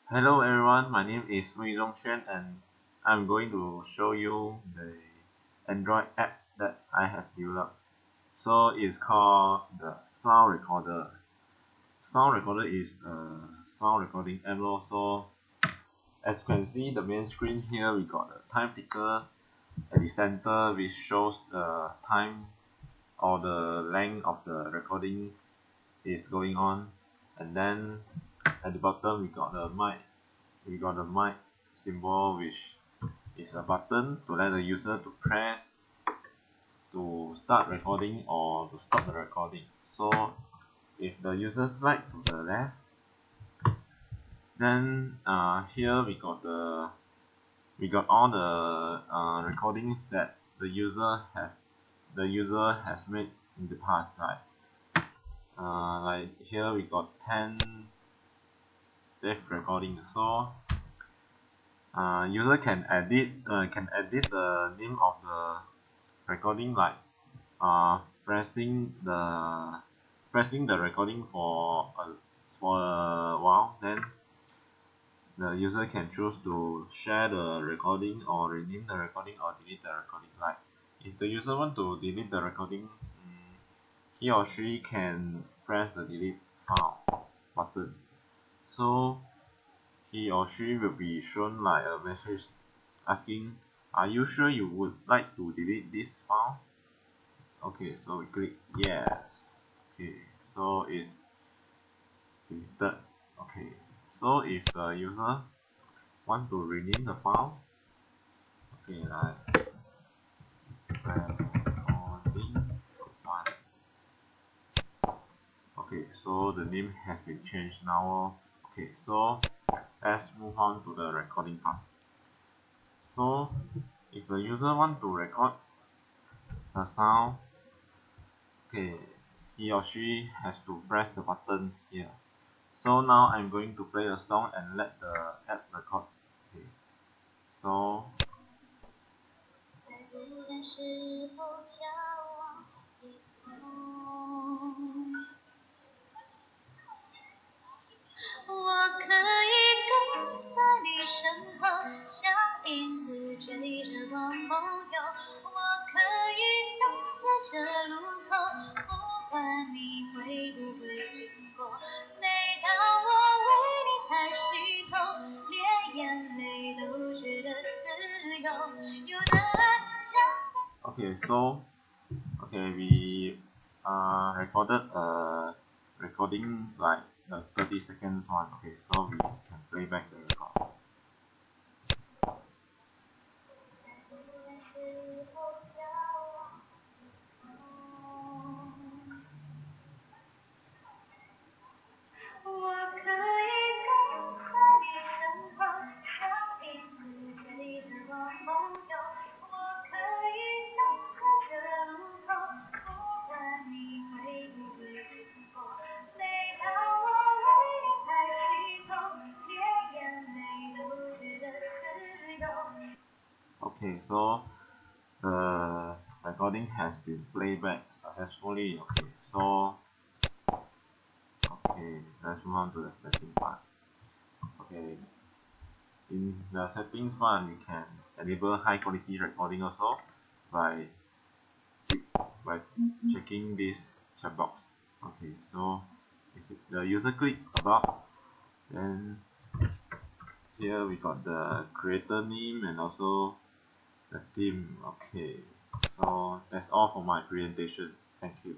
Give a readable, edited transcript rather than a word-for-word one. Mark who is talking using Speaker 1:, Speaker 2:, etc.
Speaker 1: Hello everyone, my name is Zhong and I'm going to show you the Android app that I have developed. So it's called the Sound Recorder. Sound Recorder is a sound recording app. So as you can see the main screen here, we got the time ticker at the center which shows the time or the length of the recording is going on, and then at the bottom we got the mic symbol, which is a button to let the user to press to start recording or to stop the recording. So if the user slide to the left, then here we got all the recordings that the user has made in the past. Like here we got 10 saved recordings. So user can edit the name of the recording, like uh, pressing the recording for a while. Then the user can choose to share the recording or rename the recording or delete the recording. Like if the user want to delete the recording, he or she can press the delete file button. So he or she will be shown like a message asking, are you sure you would like to delete this file? Okay, so we click yes. Okay, so it's deleted. Okay, so if the user want to rename the file, okay, like recording one. Okay, so the name has been changed now. Okay, so let's move on to the recording part. So if the user want to record the sound, okay, he or she has to press the button here. So now I'm going to play a song and let the app record. Okay, so okay, so okay, we recorded a recording like the 30 seconds one. Okay, so we can play back the record. Okay, so the recording has been played back successfully. Okay, so okay, let's move on to the setting part. Okay, in the settings part, we can enable high quality recording also by by checking this checkbox. Okay, so if the user click about, then here we got the creator name and also the theme. Okay, so that's all for my presentation. Thank you.